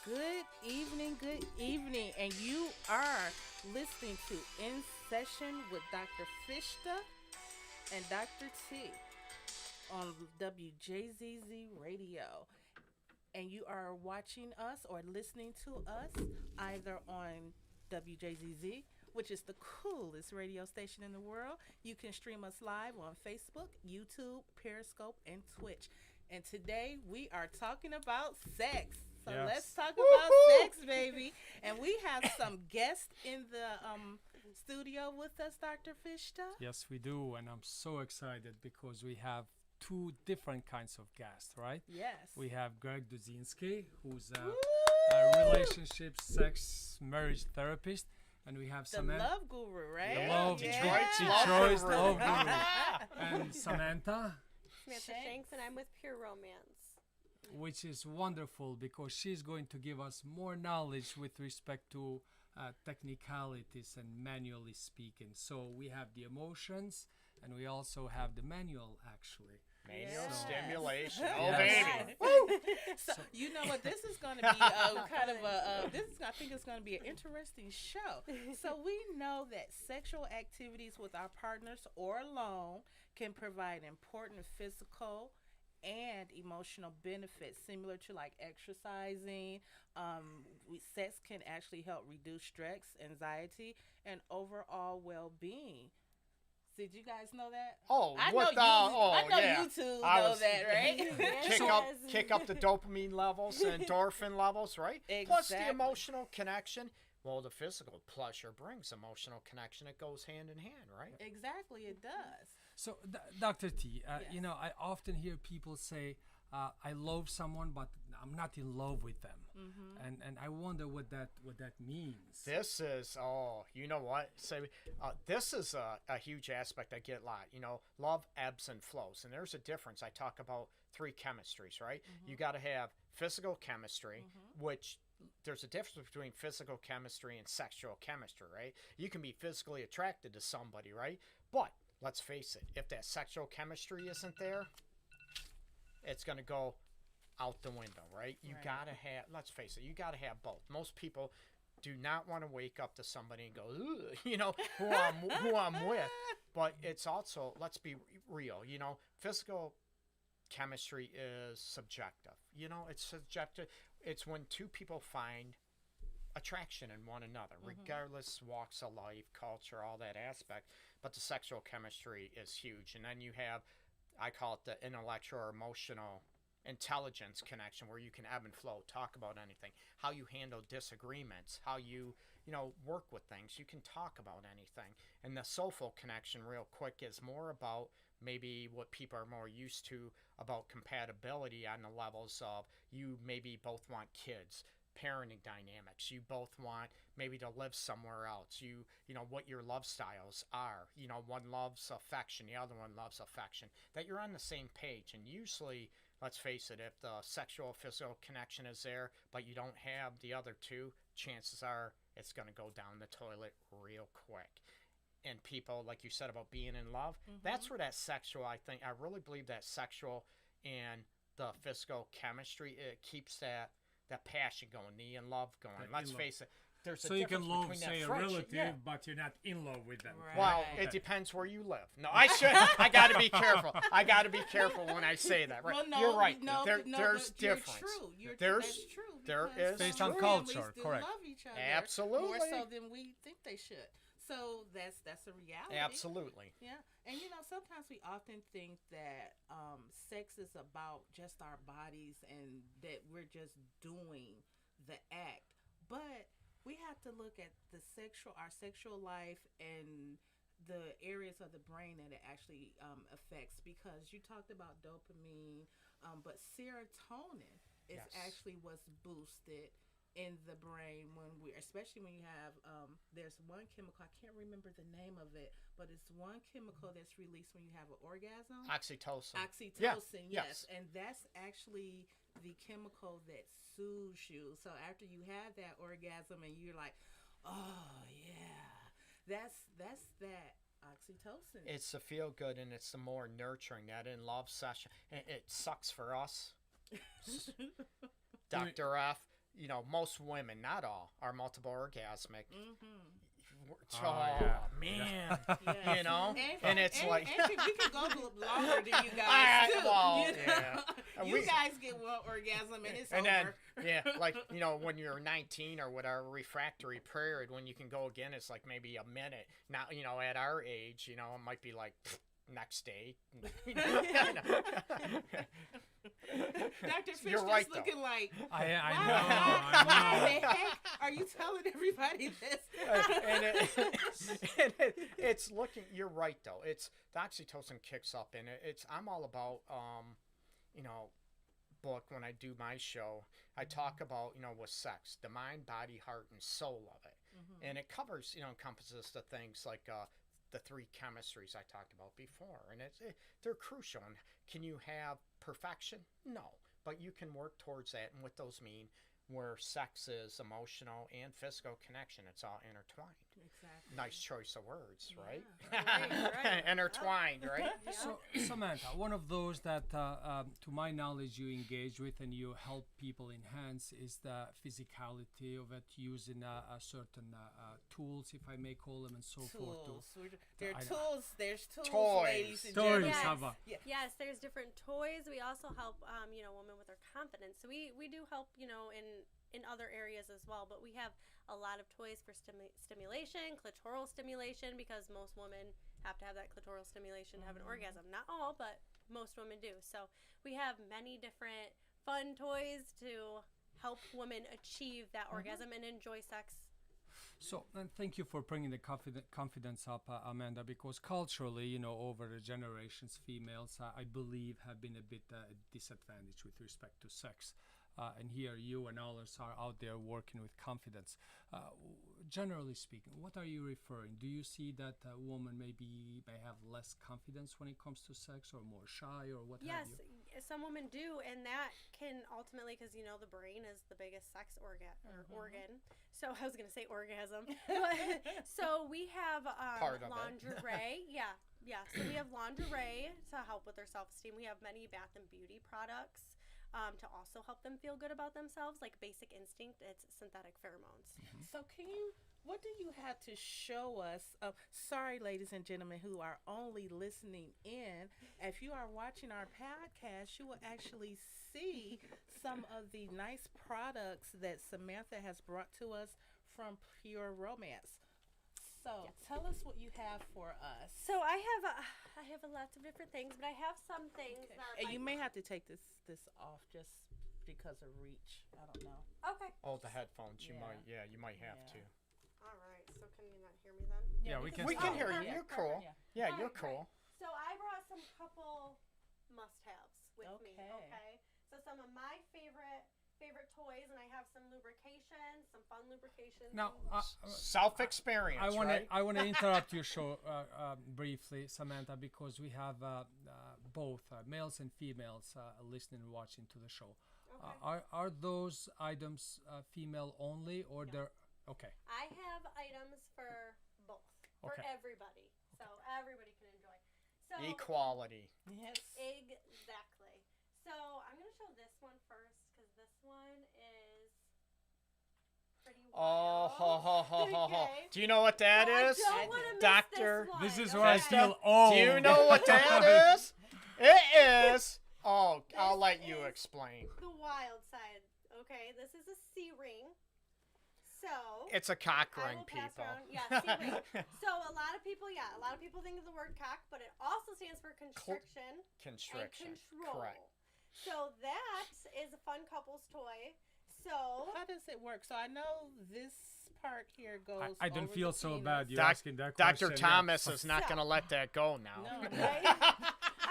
Good evening, and you are listening to In Session with Dr. Fishta and Dr. T on WJZZ Radio. And you are watching us or listening to us either on WJZZ, which is the coolest radio station in the world. You can stream us live on Facebook, YouTube, Periscope, and Twitch. And today we are talking about sex. So let's Yes. talk about sex, baby. And we have some guests in the studio with us, Dr. Fishta. Yes, we do. And I'm so excited because we have two different kinds of guests, right? Yes. We have Greg Duzinski, who's Woo! a relationship, sex, marriage therapist. And we have The Samantha. love guru, right? The love, Yeah. Detroit's love guru. And Samantha, Samantha Shanks, and I'm with Pure Romance. which is wonderful because she's going to give us more knowledge with respect to technicalities and manually speaking. So we have the emotions and we also have the manual actually. Manual Yes. stimulation. Yes. Oh, baby. So you know what? This is going to be kind of a. This is, I think it's going to be an interesting show. So we know that sexual activities with our partners or alone can provide important physical and emotional benefits, similar to like exercising. Sex can actually help reduce stress, anxiety, and overall well-being. Did you guys know that? Oh, I what know the? you. Oh, I know yeah. you two I know was- that, right? Kick Yes. up, kick up the dopamine levels and endorphin levels, right? Plus the Exactly. emotional connection. Well, the physical pleasure brings emotional connection. It goes hand in hand, right? Exactly, it does. So, Dr. T, Yes. you know, I often hear people say, I love someone, but I'm not in love with them. Mm-hmm. And I wonder what that means. This is, oh, you know what? So, this is a huge aspect I get a lot. You know, love ebbs and flows. And there's a difference. I talk about three chemistries, right? You got to have physical chemistry, which there's a difference between physical chemistry and sexual chemistry, right? You can be physically attracted to somebody, right? But let's face it, if that sexual chemistry isn't there, it's going to go out the window, right? You Right. got to have, let's face it, you got to have both. Most people do not want to wake up to somebody and go, "Ugh," you know, who I'm with. But it's also, let's be real, you know, physical chemistry is subjective. You know, it's subjective. It's when two people find attraction in one another, regardless walks of life, culture, all that aspect. But the sexual chemistry is huge. And then you have, I call it the intellectual or emotional intelligence connection, where you can ebb and flow, talk about anything, how you handle disagreements, how you know, work with things. You can talk about anything. And the soulful connection, real quick, is more about maybe what people are more used to about compatibility on the levels of you maybe both want kids, parenting dynamics, you both want maybe to live somewhere else, you know what your love styles are, you know, one loves affection, the other one loves affection, that you're on the same page. And usually, let's face it, if the sexual physical connection is there but you don't have the other two, chances are it's going to go down the toilet real quick. And people, like you said about being in love, that's where that sexual, I really believe that sexual and the physical chemistry, it keeps that passion going, the in love going. That Let's in love. face it, there's a So you difference can love, between say, that a friendship. relative, Yeah. but you're not in love with them. Right. Well, Okay. it depends where you live. No, I got to be careful. I got to be careful when I say that. Right? Well, no, you're right. No, There's you're difference. True. There's that's true. there because is Based some on families culture, do correct. Love each other Absolutely. more so than we think they should. So that's a reality. Absolutely. Yeah, and you know, sometimes we often think that sex is about just our bodies and that we're just doing the act, but we have to look at our sexual life and the areas of the brain that it actually affects. Because you talked about dopamine, but serotonin is Yes. actually what's boosted in the brain especially when you have there's one chemical, I can't remember the name of it, but it's one chemical that's released when you have an orgasm. Oxytocin. Oxytocin, Yeah, yes. And that's actually the chemical that soothes you. So after you have that orgasm and you're like, oh yeah, that's that oxytocin. It's the feel good, and it's the more nurturing, that in love session. It sucks for us, Dr. F. most women, not all, are multiple orgasmic. yeah. Man, Yeah. and it's like we can go longer than you guys too. well, you know? yeah. You guys get one orgasm and it's and over. then like when you're 19 or whatever, refractory period, when you can go again, it's like maybe a minute. Now at our age, it might be like next day. Dr. Fish You're just right, looking though. like, I why know. the heck are you telling everybody this? and it's looking. You're right, though. It's the oxytocin kicks up, and I'm all about book when I do my show. I talk about with sex, the mind, body, heart, and soul of it, and it covers encompasses the things like the three chemistries I talked about before, and they're crucial. And can you have perfection? No, but you can work towards that, and what those mean, where sex is emotional and physical connection, it's all intertwined. Exactly. Nice choice of words, right? Right. Intertwined, right? So, Samantha, one of those that, to my knowledge, you engage with and you help people enhance is the physicality of it, using certain tools, if I may call them, and so forth. There are I- tools. There's tools, Toys. ladies and Toys, gentlemen. Hava. Yes, there's different toys. We also help, women with their confidence. So we do help, in other areas as well. But we have a lot of toys for stimulation, clitoral stimulation, because most women have to have that clitoral stimulation to have an orgasm. Not all, but most women do. So we have many different fun toys to help women achieve that orgasm and enjoy sex. So, and thank you for bringing the confidence up, Amanda, because culturally, over the generations, females, I believe, have been a bit disadvantaged with respect to sex. And here you and others are out there working with confidence. Generally speaking, what are you referring? Do you see that a woman may have less confidence when it comes to sex, or more shy, or what have you? Yes, some women do, and that can ultimately, because the brain is the biggest sex organ. So I was going to say orgasm. So we have Part of it. lingerie. Yeah. So we have lingerie to help with their self-esteem. We have many bath and beauty products to also help them feel good about themselves, like Basic Instinct. It's synthetic pheromones. So what do you have to show us? Sorry, ladies and gentlemen who are only listening in. If you are watching our podcast, you will actually see some of the nice products that Samantha has brought to us from Pure Romance. So tell us what you have for us. So I have lots of different things, but I have some things that And you may have to take this off just because of reach. I don't know. Okay. Oh, the headphones. You Yeah. might have Yeah. to. All right. So can you not hear me then? Yeah, we can We can Oh, hear you. perfect, You're cool. Yeah. Yeah, All you're right, cool. So I brought some couple must-haves with me. Okay. Okay. So some of my favorite toys, and I have some lubrication, some fun lubrication. Now, Self-experience, right? I want to interrupt your show briefly, Samantha, because we have both males and females listening and watching to the show. Okay. Are those items female only, or they're okay? I have items for both, for Okay. everybody, so everybody can enjoy. So Equality. Yes. exactly. So I'm gonna show this one first, because this one is pretty Oh, wild. ho, ho, ho, ho, ho. Okay. Do you know what that So is? I don't wanna miss Doctor? This, one, This is okay? where I Fishta, feel old. Do you know what that is? It is. Oh, I'll let you explain. The wild side. Okay, this is a C-ring. So It's a cock I ring, will pass people. around. Yeah, C-ring. So a lot of people think of the word cock, but it also stands for constriction Constriction. and control. Correct. So that is a fun couple's toy. So How does it work? So I know this part here goes. I don't over feel the so penis. bad. You're asking that question. Dr. Thomas is not So- going to let that go now. No. right?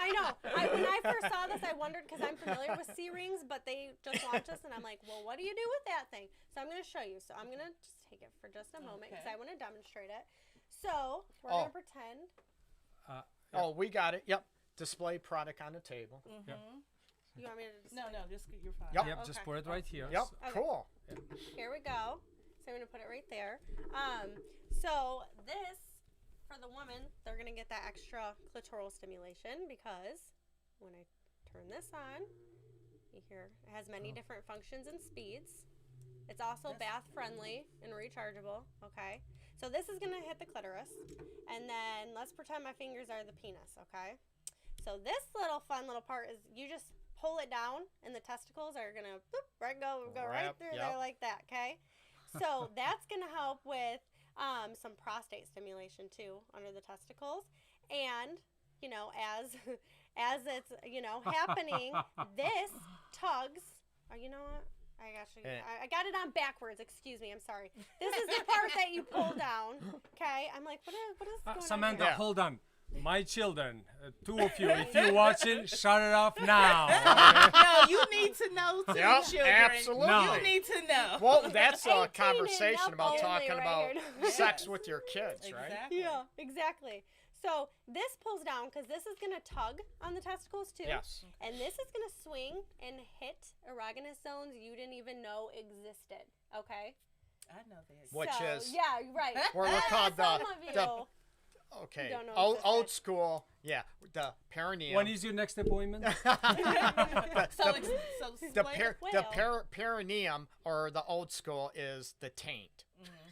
I know. When I first saw this, I wondered, because I'm familiar with C-rings, but they just launched this, and I'm like, well, what do you do with that thing? So I'm going to show you. So I'm going to just take it for just a moment, because Okay. I want to demonstrate it. So we're Oh. going to pretend. Oh, we got it. Yep. Display product on the table. Mhm. You want me to just No, just get your file. Yep. Yep, just Okay. put it right here. Yep. Okay. Cool. Here we go. So I'm going to put it right there. So this, for the woman, they're going to get that extra clitoral stimulation, because when I turn this on, you hear it has many different functions and speeds. It's also bath friendly and rechargeable. Okay. So this is gonna hit the clitoris, and then let's pretend my fingers are the penis. Okay. So this little fun little part is you just pull it down, and the testicles are gonna go right through there like that. Okay. So that's gonna help with some prostate stimulation too under the testicles, and as it's happening, this tugs. Oh, you know what? I got it on backwards. Excuse me. I'm sorry. This is the part that you pull down. Okay. I'm like, what is going Samantha, on here? hold on. My children, 2 of you, if you're watching, shut it off now. No, you need to know too, Yep, children. absolutely. No. You need to know. Well, that's a 18 and conversation up about only talking right about here. sex with your kids, right? Exactly. Yeah, exactly. So this pulls down because this is going to tug on the testicles too. Yes. And this is going to swing and hit erogenous zones you didn't even know existed. Okay? I know that. Which So, is yeah, right. where we're called Some of you okay, don't know old existed. school, yeah, the perineum. When is your next appointment? So the explain- perineum, or the old school, is the taint.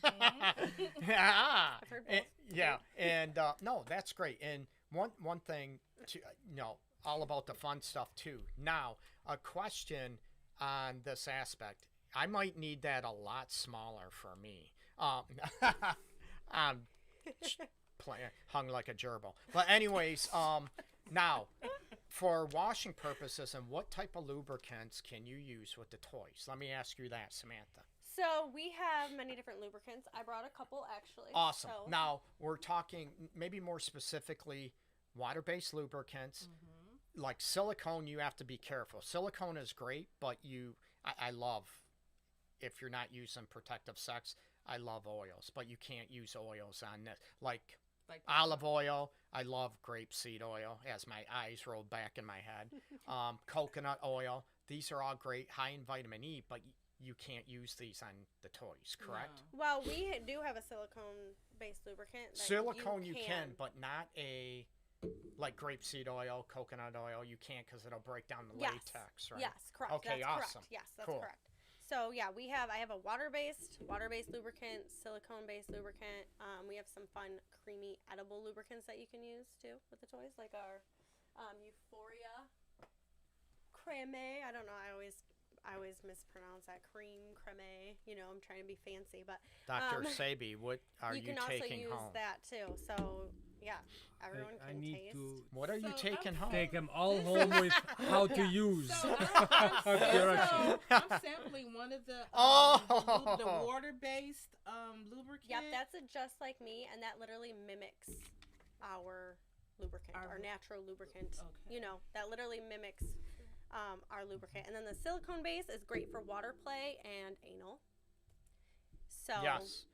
Mhm. Ah, I've heard and- both. yeah, and no, that's great. And one thing to all about the fun stuff too. Now, a question on this aspect. I might need that a lot smaller for me. Hung like a gerbil. But anyways, now, for washing purposes, and what type of lubricants can you use with the toys? Let me ask you that, Samantha. So we have many different lubricants. I brought a couple actually. Awesome. So, Now, we're talking maybe more specifically water-based lubricants. Like silicone, you have to be careful. Silicone is great, but I love, if you're not using protective sex, I love oils, but you can't use oils on this. Like olive oil, I love grapeseed oil, as my eyes rolled back in my head. Coconut oil, these are all great, high in vitamin E, but you can't use these on the toys, correct? No. well, we do have a silicone-based lubricant. That Silicone you can, but not like grapeseed oil, coconut oil. You can't because it'll break down the Yes. latex, right? Yes, correct. Okay, that's awesome. Correct. Yes, that's Cool. correct. So yeah, I have a water-based lubricant, silicone-based lubricant. We have some fun, creamy, edible lubricants that you can use too with the toys, like our Euphoria creme. I don't know. I always mispronounce that, creme. I'm trying to be fancy, but Dr. Sabi, what are you can also taking use home? that too. So yeah, everyone I can need taste. to What are you So, taking home? take them all home with how to use. So Correction. I'm sampling one of the Oh. the water-based lubricant. Yep, that's a Just Like Me, and that literally mimics our lubricant, our natural lubricant. Okay. That literally mimics our lubricant. And then the silicone base is great for water play and anal. So Yes.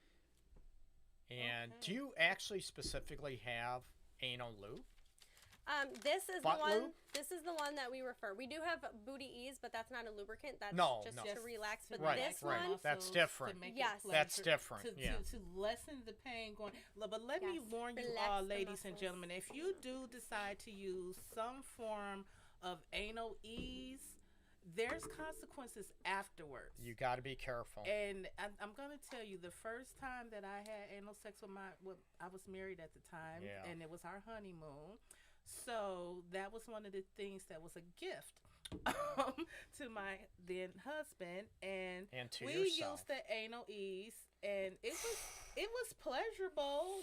And Okay. do you actually specifically have anal lube? this is Butt the one. lube? This is the one that we refer. We do have Booty Ease, but that's not a lubricant. That's No, just no. to relax. But Right, this right. one, That's different. Yes. That's different, To, yeah. to lessen the pain going. But let me Yes, warn you relax all, the ladies and muscles. gentlemen, if you do decide to use some form of anal ease, there's consequences afterwards. You got to be careful. And I'm gonna tell you, the first time that I had anal sex I was married at the time, Yeah. and it was our honeymoon. So that was one of the things that was a gift to my then husband, and to we yourself. used the anal ease, and it was pleasurable,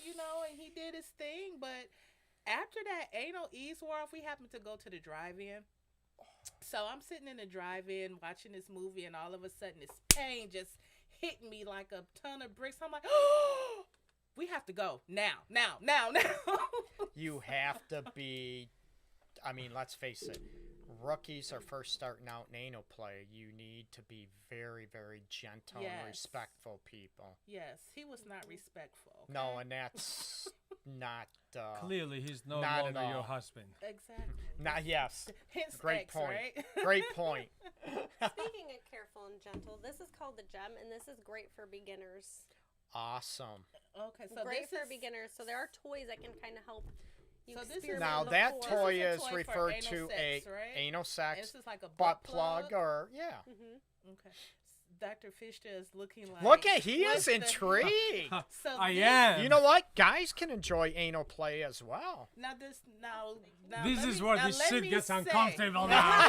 and he did his thing. But after that anal ease wore off, we happened to go to the drive-in. So I'm sitting in the drive-in watching this movie, and all of a sudden this pain just hit me like a ton of bricks. I'm like, oh, we have to go now. You have to be, let's face it, rookies are first starting out in anal play. You need to be very, very gentle Yes. and respectful people. Yes, he was not respectful. Okay? No, and that's not, Clearly, he's no Not at longer your all. husband. Exactly. not, yes. Hence Great X, point. right? Great point. speaking of careful and gentle, this is called the Gem, and this is great for beginners. Awesome. Okay, so Great this for is beginners. So there are toys that can kind of help you So this is- experiment Now, before. that toy This is is a toy for referred anal to sex, right? anal and sex, this is like a butt plug, or, yeah. Mhm. Okay. Dr. Fishta is looking like. Look at, he what's is the- intrigued. So I this- am. You know what? Guys can enjoy anal play as well. Now this now This let is me- where now this let shit me gets say- uncomfortable now.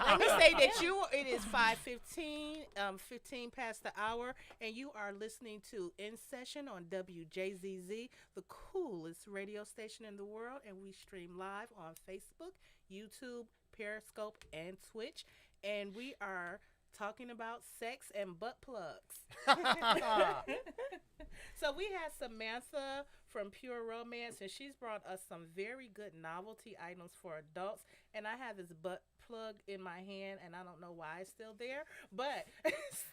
Let me say that it is 5:15, 15 past the hour, and you are listening to In Session on WJZZ, the coolest radio station in the world, and we stream live on Facebook, YouTube, Periscope, and Twitch, and we are talking about sex and butt plugs. So we had Samantha from Pure Romance, and she's brought us some very good novelty items for adults. And I have this butt plug in my hand, and I don't know why it's still there, but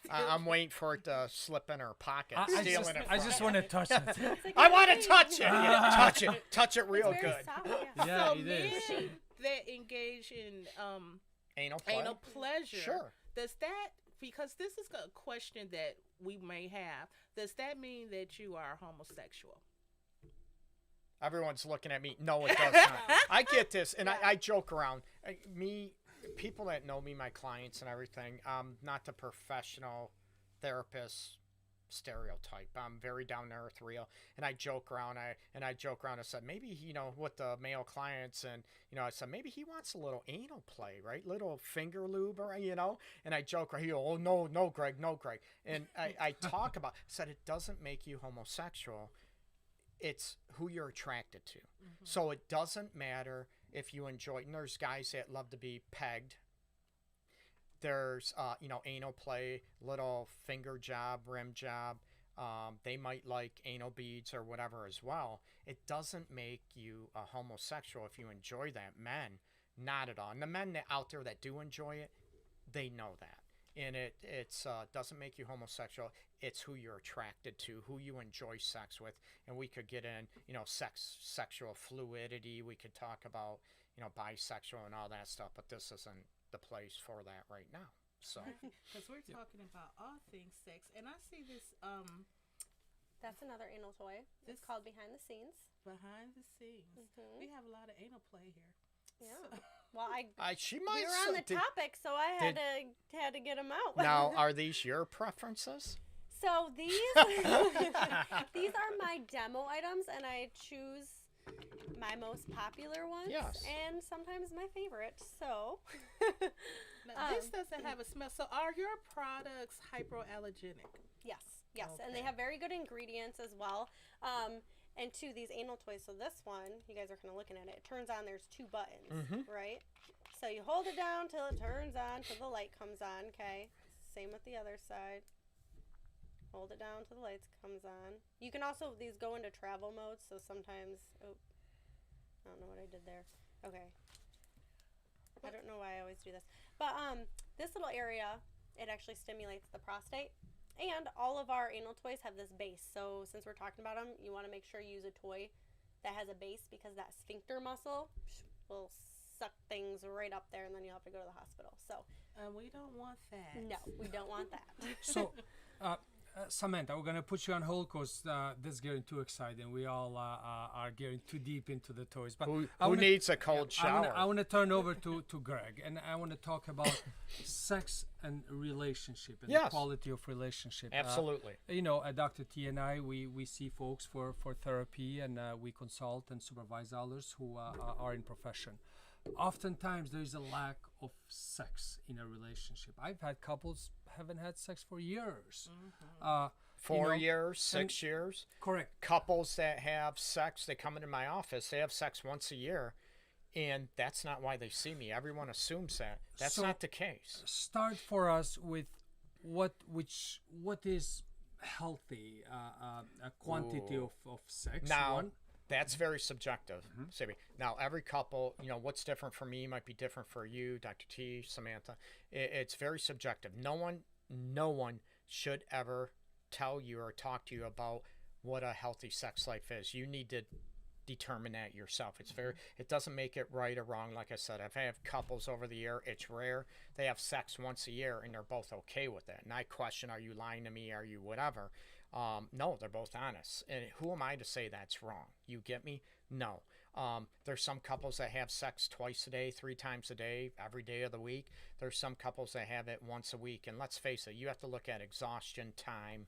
I'm waiting for it to slip in her pocket. I Stealing it. I from just her. want to touch it. It's like I want anything. to touch it. Yeah, touch it. Touch it real It's very good. soft, yeah. Yeah, so it men is. that engage in Anal play. anal pleasure, Sure. does that, because this is a question that we may have, does that mean that you are homosexual? Everyone's looking at me. No, it does not. I get this, and I joke around. People that know me, my clients and everything, not the professional therapist stereotype. I'm very down to earth, real, and I joke around. I joke around. I said maybe with the male clients, and I said maybe he wants a little anal play, right? Little finger lube, or And I joke around. He goes, oh no, Greg, no, Greg. And I talk about. Said it doesn't make you homosexual. It's who you're attracted to. Mm-hmm. So it doesn't matter if you enjoy. And there's guys that love to be pegged. There's anal play, little finger job, rim job. They might like anal beads or whatever as well. It doesn't make you a homosexual if you enjoy that. Men, not at all. And the men out there that do enjoy it, they know that. And it doesn't make you homosexual. It's who you're attracted to, who you enjoy sex with. And we could get in, sexual fluidity. We could talk about, bisexual and all that stuff. But this isn't the place for that right now. So Because we're talking about all things sex, and I see this That's another anal toy. It's This- called Behind the Scenes. behind the scenes. Mhm. We have a lot of anal play here. Yeah. So- Well, she we might. were on the topic, so I had to get them out. Now, are these your preferences? So these these are my demo items, and I choose my most popular ones, Yes. and sometimes my favorite. So Now, this doesn't have a smell. So are your products hypoallergenic? yes, and they Okay. have very good ingredients as well. And two, these anal toys. So this one, you guys are kind of looking at it. It turns on. There's two buttons, right? So you hold it down till it turns on, till the light comes on. Okay. Same with the other side. Hold it down till the lights comes on. You can also, these go into travel mode. So sometimes, I don't know what I did there. Okay. I don't know why I always do this, but this little area, it actually stimulates the prostate. And all of our anal toys have this base. So since we're talking about them, you want to make sure you use a toy that has a base, because that sphincter muscle will suck things right up there, and then you'll have to go to the hospital. So We don't want that. no, we don't want that. So, Samantha, we're gonna put you on hold because this is getting too exciting. We all are getting too deep into the toys. But Who I wanna- needs a cold shower? I want to turn over to Greg, and I want to talk about sex and relationship and the Yes. quality of relationship. Absolutely. Dr. T and I, we see folks for therapy, and we consult and supervise others who are in profession. Oftentimes, there is a lack of sex in a relationship. I've had couples haven't had sex for years. 4 years, 6 years. Correct. Couples that have sex, they come into my office, they have sex once a year, and that's not why they see me. Everyone assumes that. That's So- not the case. Start for us with what is healthy a quantity of sex. Now, one. that's very subjective, Sibby. Now, every couple, what's different for me might be different for you, Dr. T, Samantha. It's very subjective. No one should ever tell you or talk to you about what a healthy sex life is. You need to determine that yourself. It doesn't make it right or wrong. Like I said, I've had couples over the year. It's rare. They have sex once a year and they're both okay with it. And I question, are you lying to me? Are you whatever? No, they're both honest. And who am I to say that's wrong? You get me? No. There's some couples that have sex twice a day, 3 times a day, every day of the week. There's some couples that have it once a week. And let's face it, you have to look at exhaustion, time,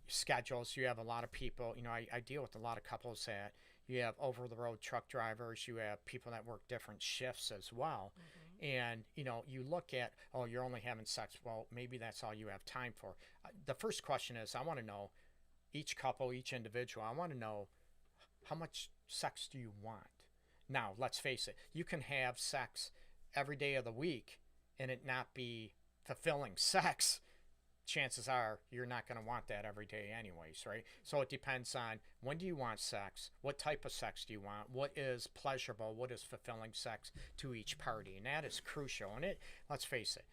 schedules. You have a lot of people, I deal with a lot of couples that you have over-the-road truck drivers. You have people that work different shifts as well. And, you look at, oh, you're only having sex. Well, maybe that's all you have time for. The first question is, I want to know, each couple, each individual, I want to know, how much sex do you want? Now, let's face it, you can have sex every day of the week and it not be fulfilling sex. Chances are you're not going to want that every day anyways, right? So it depends on, when do you want sex? What type of sex do you want? What is pleasurable? What is fulfilling sex to each party? And that is crucial. And let's face it,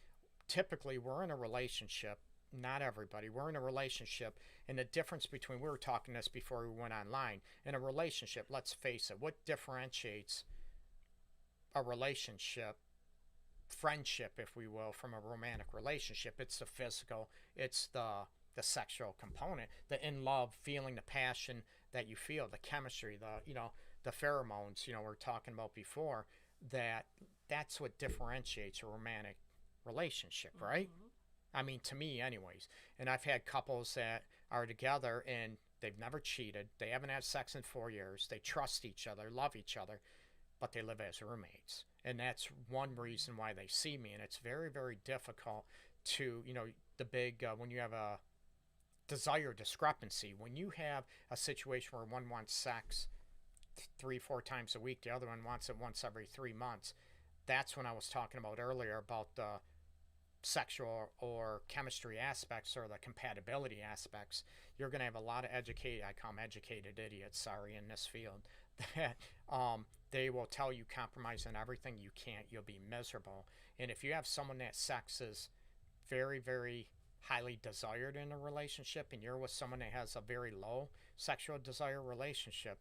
typically we're in a relationship. Not everybody. We're in a relationship, and the difference between, we were talking this before we went online, in a relationship, let's face it, what differentiates a relationship, friendship, if we will, from a romantic relationship? It's the physical, it's the sexual component, the in love feeling, the passion that you feel, the chemistry, the pheromones, we're talking about before, that's what differentiates a romantic relationship, right? I mean, to me anyways. And I've had couples that are together and they've never cheated. They haven't had sex in 4 years. They trust each other, love each other, but they live as roommates. And that's one reason why they see me. And it's very, very difficult to, the big, when you have a desire discrepancy, when you have a situation where one wants sex 3-4 times a week, the other one wants it once every 3 months. That's when I was talking about earlier about the sexual or chemistry aspects or the compatibility aspects. You're going to have a lot of I call them educated idiots, in this field, that they will tell you compromise on everything. You can't, you'll be miserable. And if you have someone that sex is very, very highly desired in a relationship, and you're with someone that has a very low sexual desire relationship,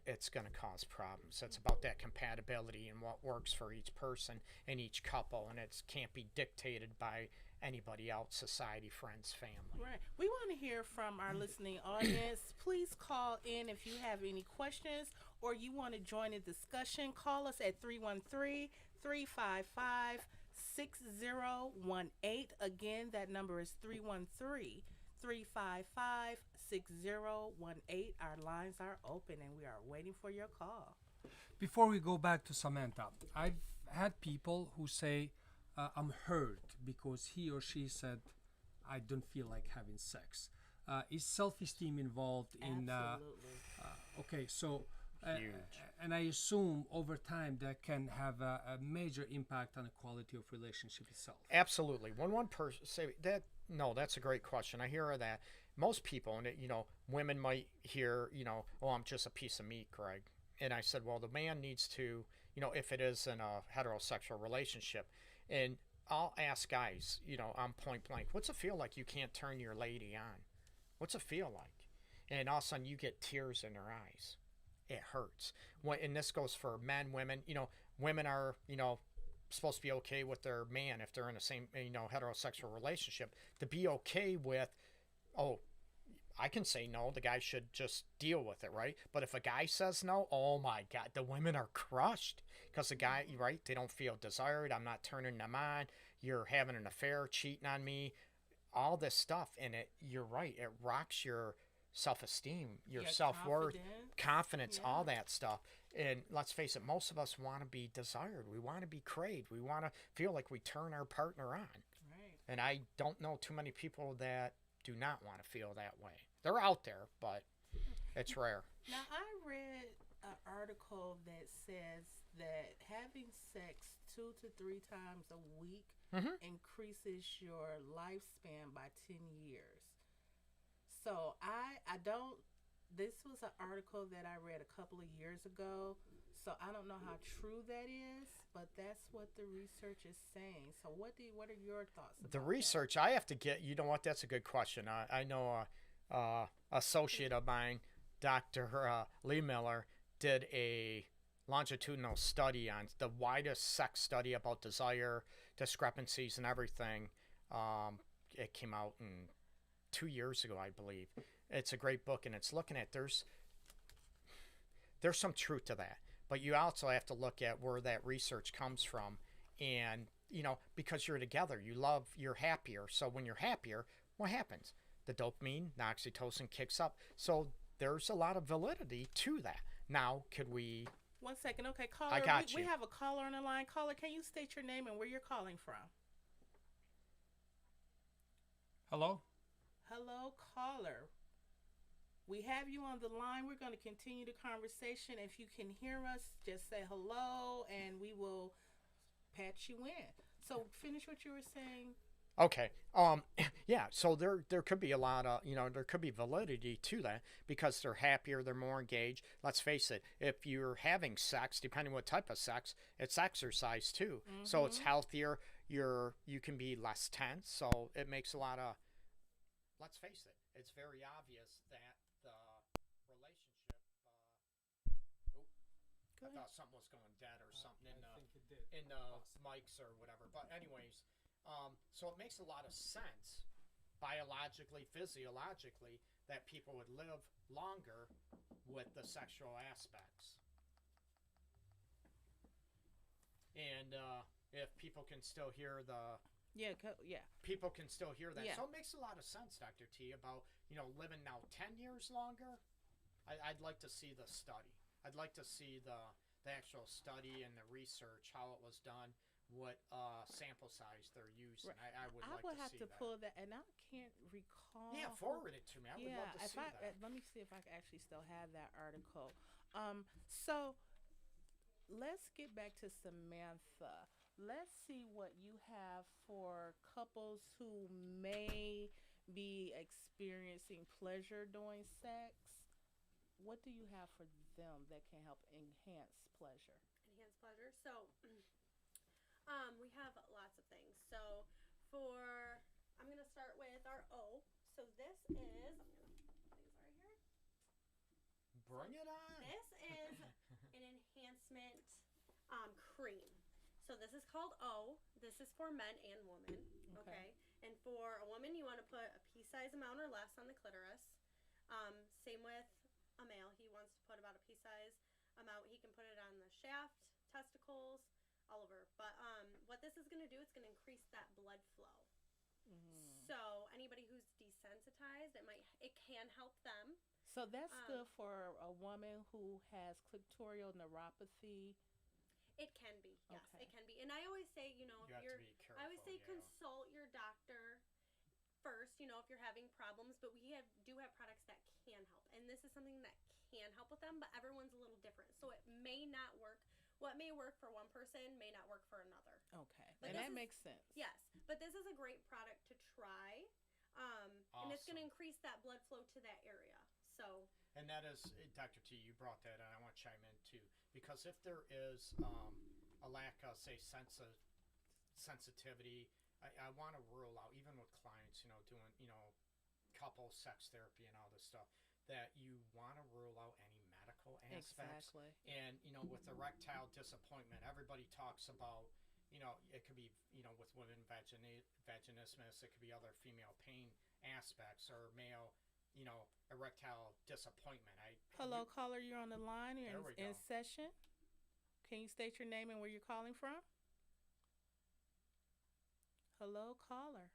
it's going to cause problems. It's about that compatibility and what works for each person and each couple, and it can't be dictated by anybody else, society, friends, family. Right. We want to hear from our listening audience. Please call in if you have any questions or you want to join a discussion. Call us at 313-355-6018. Again, that number is 313-355-6018. Our lines are open and we are waiting for your call. Before we go back to Samantha, I've had people who say, I'm hurt because he or she said, I don't feel like having sex. Is self-esteem involved in... Absolutely. Okay, so... Huge. And I assume over time that can have a major impact on the quality of relationship itself. Absolutely. When one person say that, no, that's a great question. I hear that. Most people, and women might hear, oh, I'm just a piece of meat, Greg. And I said, well, the man needs to, if it is in a heterosexual relationship, and I'll ask guys, I'm point blank, what's it feel like you can't turn your lady on? What's it feel like? And all of a sudden you get tears in their eyes. It hurts. And this goes for men, women. Women are, supposed to be okay with their man if they're in the same, heterosexual relationship. To be okay with, oh, I can say no, the guy should just deal with it, right? But if a guy says no, oh my God, the women are crushed because the guy, right, they don't feel desired. I'm not turning them on. You're having an affair, cheating on me, all this stuff. And you're right, it rocks your self-esteem, your self-worth, confidence, all that stuff. And let's face it, most of us want to be desired. We want to be craved. We want to feel like we turn our partner on. Right. And I don't know too many people that do not want to feel that way. They're out there, but it's rare. Now, I read an article that says that having sex 2 to 3 times a week increases your lifespan by 10 years. So I don't, this was an article that I read a couple of years ago, so I don't know how true that is, but that's what the research is saying. So what are your thoughts about the research that? I have to get, you know what, that's a good question. I know associate of mine, Dr. Lee Miller, did a longitudinal study on the widest sex study about desire, discrepancies, and everything. It came out in 2 years ago, I believe. It's a great book, and it's looking at there's some truth to that. But you also have to look at where that research comes from, and because you're together, you're happier. So when you're happier, what happens? The dopamine, the oxytocin kicks up. So there's a lot of validity to that. Now, could we? 1 second. Okay, caller. I got We you. have a caller on the line. Caller, can you state your name and where you're calling from? Hello? Hello, caller. We have you on the line. We're going to continue the conversation. If you can hear us, just say hello and we will patch you in. So finish what you were saying. Okay. Yeah. So there could be a lot of there could be validity to that because they're happier, they're more engaged. Let's face it. If you're having sex, depending what type of sex, it's exercise too. Mm-hmm. So it's healthier. You can be less tense. So it makes a lot of. Let's face it. It's very obvious that the relationship. I thought something was going dead or something in the mics or whatever. But anyways. So it makes a lot of sense, biologically, physiologically, that people would live longer with the sexual aspects. And if people can still hear people can still hear that. Yeah. So it makes a lot of sense, Dr. T, about living now 10 years longer. I'd like to see the study. I'd like to see the actual study and the research, how it was done. What sample size they're using. Right. I would I like would to have see to that. pull that, and I can't recall. Yeah, forward it to me. I would love to see that. Let me see if I can actually still have that article. So let's get back to Samantha. Let's see what you have for couples who may be experiencing pleasure during sex. What do you have for them that can help enhance pleasure? Enhance pleasure. So. We have lots of things. So I'm going to start with our O. So this is, I'm going to put these right here. Bring it on. This is an enhancement cream. So this is called O. This is for men and women. Okay. And for a woman, you want to put a pea-size amount or less on the clitoris. Same with a male. He wants to put about a pea-size amount. He can put it on the shaft, testicles, all over. But what this is going to do, it's going to increase that blood flow. Mm-hmm. So anybody who's desensitized, it can help them. So that's good for a woman who has clitoral neuropathy. It can be, yes, it can be. And I always say, you have to be careful, I always say consult your doctor first, if you're having problems. But we do have products that can help, and this is something that can help with them. But everyone's a little different, so it may not work. What may work for one person may not work for another. Okay. But and that makes sense. Yes. But this is a great product to try. Awesome. And it's going to increase that blood flow to that area. So. And that is, Dr. T, you brought that, and I want to chime in too. Because if there is a lack of, say, sensitivity, I want to rule out, even with clients, doing, couple sex therapy and all this stuff, that you want to rule out any medical aspects. Exactly. And, with erectile disappointment, everybody talks about, it could be, with women, vaginismus, it could be other female pain aspects or male, erectile disappointment. Hello, caller, you're on the line. You're in go. session. Can you state your name and where you're calling from? Hello, caller.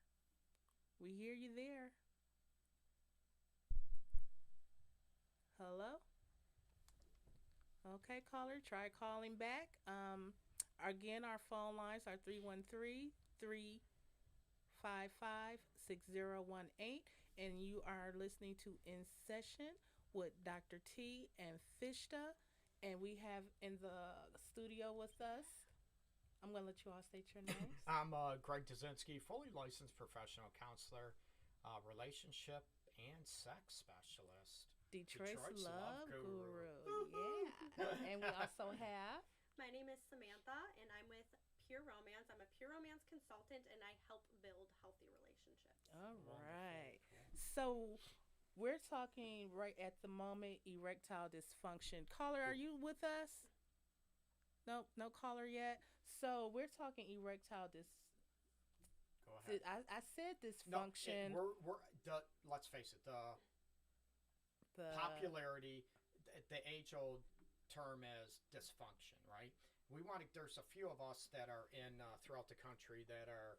We hear you there. Hello? Okay, caller, try calling back. Again, our phone lines are 313-355-6018, and you are listening to In Session with Dr. T and Fishta, and we have in the studio with us, I'm going to let you all state your names. I'm Greg Dzinski, fully licensed professional counselor, relationship and sex specialist. Detroit's Love Guru. Yeah. And we also have... My name is Samantha, and I'm with Pure Romance. I'm a Pure Romance consultant, and I help build healthy relationships. All right. So we're talking right at the moment erectile dysfunction. Caller, are you with us? Nope, no caller yet. So we're talking erectile Go ahead. I said dysfunction. No, let's face it, the popularity, the age-old term as dysfunction, right? We want to. There's a few of us that are in throughout the country that are,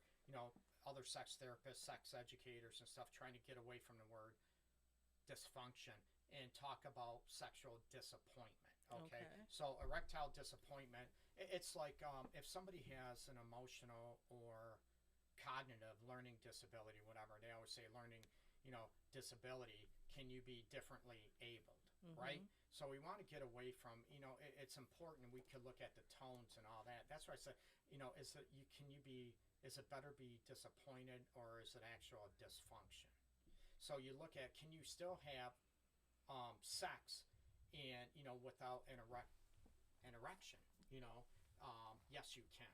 other sex therapists, sex educators, and stuff, trying to get away from the word dysfunction and talk about sexual disappointment. Okay. So erectile disappointment. It's like if somebody has an emotional or cognitive learning disability, whatever they always say, learning, disability. Can you be differently abled? Right? So we want to get away from, it's important. We could look at the tones and all that. That's why I said, is it better be disappointed or is it actual dysfunction? So you look at, can you still have sex and, without an erection? Yes, you can.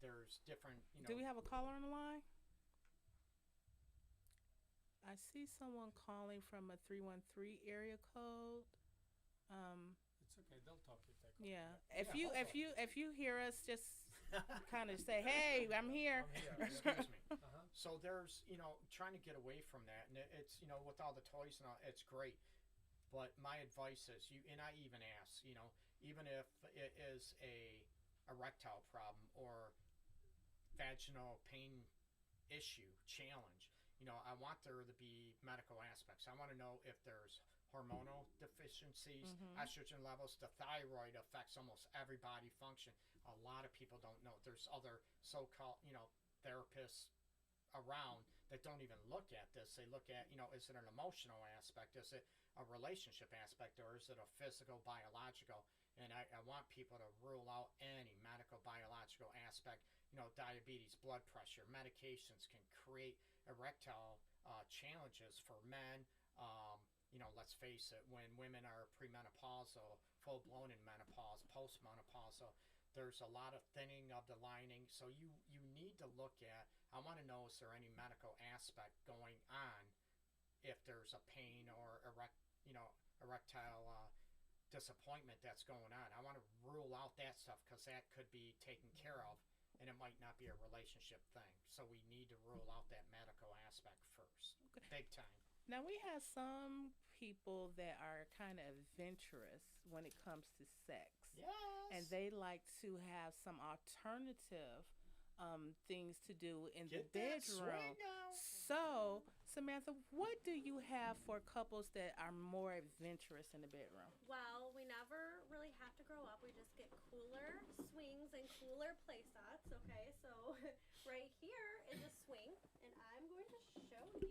There's different, Do we have a caller on the line? I see someone calling from a 313 area code. It's okay. They'll talk if they call. Yeah. If you hear us, just kind of say, "Hey, I'm here." Excuse me. So there's, trying to get away from that, and it's, with all the toys and all, it's great. But my advice is, and I even ask, even if it is a erectile problem or vaginal pain issue, challenge, I want there to be medical aspects. I want to know if there's hormonal deficiencies, estrogen levels. The thyroid affects almost every body function. A lot of people don't know. There's other so-called, therapists around that don't even look at this. They look at, is it an emotional aspect? Is it a relationship aspect? Or is it a physical, biological? And I want people to rule out any medical, biological aspect. Diabetes, blood pressure, medications can create erectile challenges for men. Let's face it, when women are premenopausal, full-blown in menopause, postmenopausal, there's a lot of thinning of the lining. So you need to look at, I want to know, is there any medical aspect going on if there's a pain or erectile disappointment that's going on. I want to rule out that stuff because that could be taken care of, and it might not be a relationship thing. So we need to rule out that medical aspect first. Okay. Big time. Now, we have some people that are kind of adventurous when it comes to sex. Yes. And they like to have some alternative things to do in the bedroom. So, Samantha, what do you have for couples that are more adventurous in the bedroom? Well, we never really have to grow up. We just get cooler swings and cooler play sets, okay? So, right here is a swing, and I'm going to show you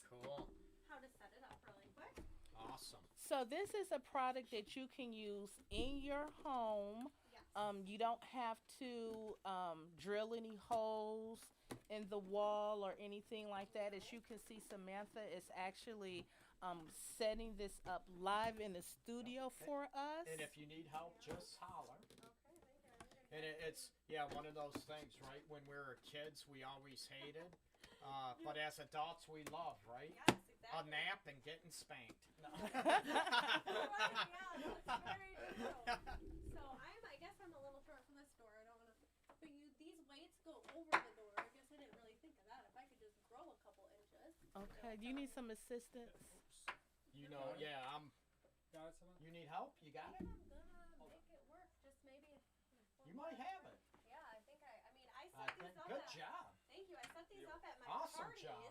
Cool. how to set it up really quick. Awesome. So this is a product that you can use in your home. Yes. You don't have to drill any holes in the wall or anything like that. As you can see, Samantha is actually setting this up live in the studio for us. And if you need help, just holler. Okay, thank you. And it's, one of those things, right? When we were kids, we always hated. But as adults, we love, right? Yes, A exactly. nap and getting spanked. No. Right, yeah, that's very true. So I guess I'm a little short from this door. I don't want to. But these weights go over the door. I guess I didn't really think of that. If I could just grow a couple inches. Okay. Do you need some assistance? Got it, Samantha? You need help? You got it? I'm gonna make it work. Just maybe. You might have it. Yeah, I think I set these up. Good job. Thank you. I set these up at my Awesome parties. job.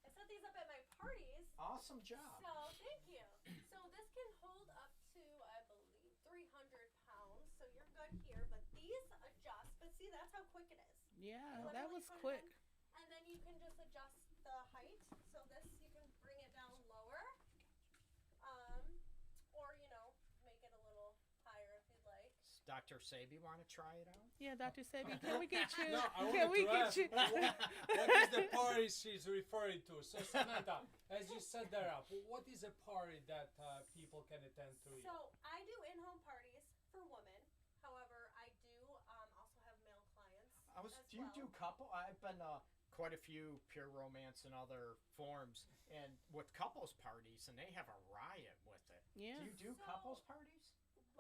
I set these up at my parties. Awesome job. So thank you. So this can hold up to, I believe, 300 pounds. So you're good here, but these adjust. But see, that's how quick it is. Yeah, You that literally was put it quick. in, and then you can just adjust the height. So this, you can bring it down lower, or make it a little higher if you'd like. Dr. Sabi, want to try it out? Yeah, Dr. Sebi, can we get you? No, I can wanted we to get ask, you? what is the party she's referring to? So, Samantha, as you set that up, what is a party that people can attend to you? So I do in-home parties for women. However, I do also have male clients. Do you do couple? I've been quite a few pure romance and other forms, and with couples parties, and they have a riot with it. Yeah. Do you do couples parties?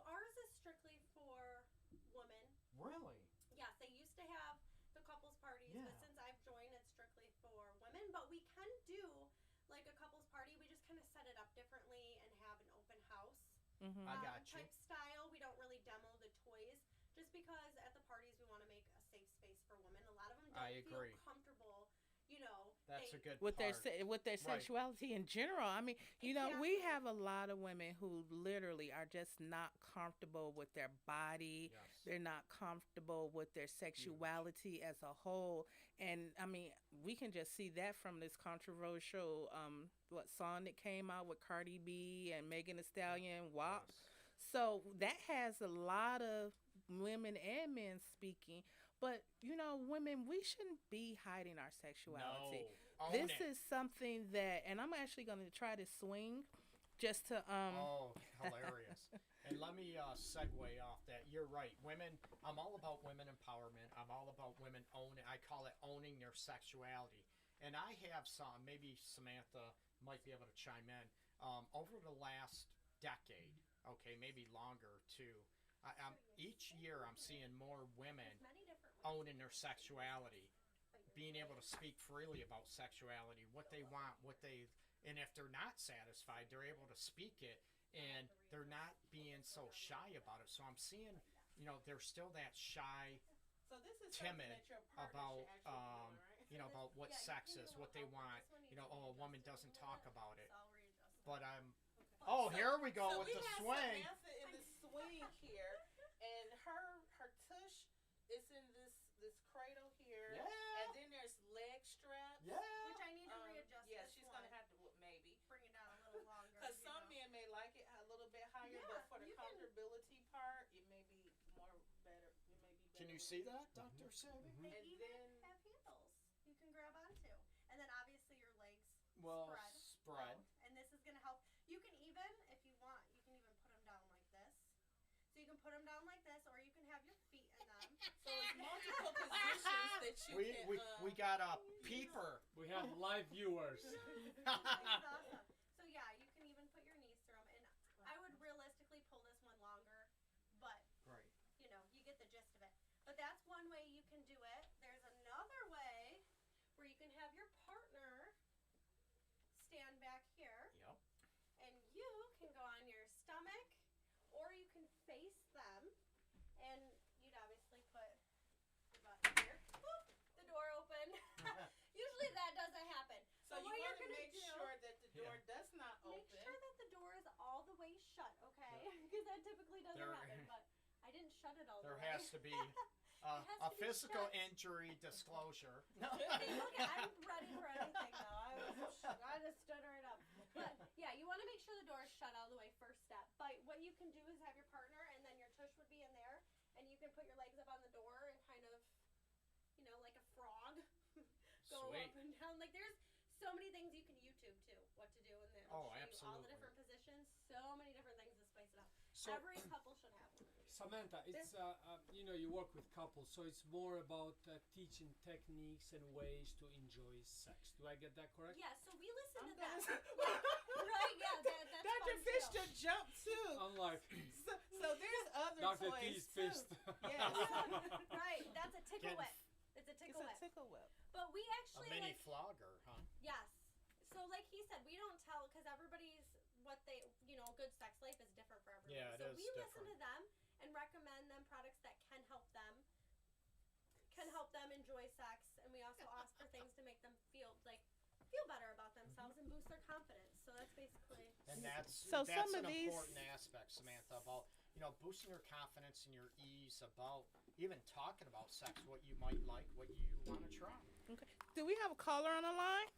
Ours is strictly for women. Really? Yes, they used to have the couples parties, Yeah. but since I've joined, it's strictly for women. But we can do like a couples party. We just kind of set it up differently and have an open house I got you. type style just because at the parties we want to make a safe space for women. A lot of them I don't feel agree. comfortable. That's a good with part. with their Right. sexuality in general. I mean, we Exactly. have a lot of women who literally are just not comfortable with their body. Yes. They're not comfortable with their sexuality as a whole. And I mean, we can just see that from this controversial what song that came out with Cardi B and Megan Thee Stallion, WAP. Yes. So that has a lot of women and men speaking. But women, we shouldn't be hiding our sexuality. No. Own This it. is something that, and I'm actually going to try to swing, just to Oh, hilarious. And let me segue off that. You're right. Women, I'm all about women empowerment. I'm all about women owning, I call it owning their sexuality. And I have some, maybe Samantha might be able to chime in, over the last decade, okay, maybe longer too. Each year I'm seeing more women There's many different ways. owning their sexuality, being able to speak freely about sexuality, what they want, and if they're not satisfied, they're able to speak it, and they're not being so shy about it. So I'm seeing, there's still that shy, So this is timid about, about what Yeah, sex you is, can what go they up. want. This one needs A to be woman adjusted doesn't a talk little bit, about it, so I'll readjust it. but oh, here we go with we the have swing. Samantha in the swing here, and her tush is in this cradle here, Yeah. and then there's leg straps. Yeah. Which I need to readjust. Yeah, this she's one. gonna have to maybe. Bring it down a little longer. Because some men may like it a little bit higher, Yeah, but for the you can- comfortability part, it may be more better. It may be better. Can you see that, Dr. Savvy? They And even then- have handles you can grab onto, and then obviously your legs Well, spread. And this is gonna help. You can even, if you want, you can even put them down like this. So you can put them down like this, or you can have your feet in them. So it's multiple positions that you can. We got a peeper. We have live viewers. This is awesome. So yeah, you can even put your knees through them, and I would realistically pull this one longer, but Right. you get the gist of it. But that's one way you can do it. There's another way where you can have your partner stand back here, Yep. and you can go on your stomach, or you can face them, and you'd obviously put your butt here. Boop, the door open. Usually that doesn't happen. So you what you're want to gonna make do, sure that the door does not make open. sure that the door is all the way shut, okay? Because that typically doesn't There- happen, but I didn't shut it all There the way. has to be has a to be physical shut. injury disclosure. Hey, look, I'm ready for anything though. I just stood right up. But yeah, you want to make sure the door is shut all the way first step. But what you can do is have your partner, and then your tush would be in there, and you can put your legs up on the door and kind of, like a frog, go Sweet. up and down. Like there's so many things you can YouTube too, what to do, and then Oh, show you all absolutely. the different positions. So many different things to spice it up. So, Every couple should have one. Samantha, it's you work with couples, so it's more about teaching techniques and ways to enjoy sex. Do I get that correct? Yeah, so we listen I'm to that. gonna- Right? Yeah, that's Dr. fun Fish too. just jumped too. Unlike So there's other Dr. toys T's too. fist. Yes. Right, that's a tickle Getting- whip. It's a It's tickle a whip. tickle whip. But we A actually mini like, flogger, huh? yes. So like he said, we don't tell because everybody's what they good sex life is different for everyone. Yeah, it so is we listen different. to them and recommend them products that can help them enjoy sex, and we also ask for things to make them feel better about themselves and boost their confidence. So that's basically And that's So that's some an of these- important aspect, Samantha, about boosting your confidence and your ease about even talking about sex, what you might like, what you want to try. Okay. Do we have a caller on the line?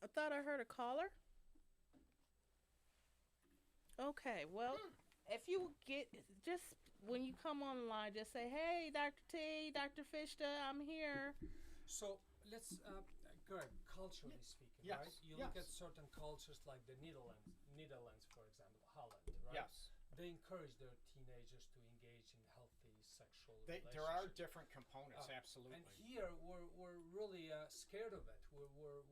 I thought I heard a caller. Okay, well, if you get just when you come on the line, just say, "Hey, Dr. T, Dr. Fishta, I'm here." So let's, Greg, culturally speaking, Yes, right? You look at yes. certain cultures like the Netherlands, for example, Holland, right? Yes. They encourage their teenagers to engage in healthy sexual There are relationships. different components, Uh, absolutely. And here we're really scared of it. We're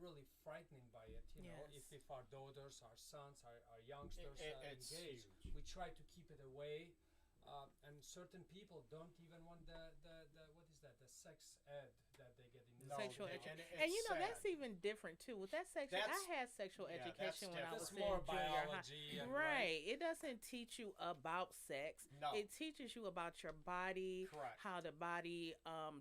really frightening by it. Yes. If our daughters, our sons, our youngsters it's engage, huge. we try to keep it away. And certain people don't even want the what is that, the sex ed that they get in No, Sexual they- education. and And you it's know, sad. that's even different too. With that sexual, That's- I had sexual yeah, that's education when I different. was That's in more junior high. biology and Right. It doesn't teach you about sex. No. It teaches you about your body, Correct. how the body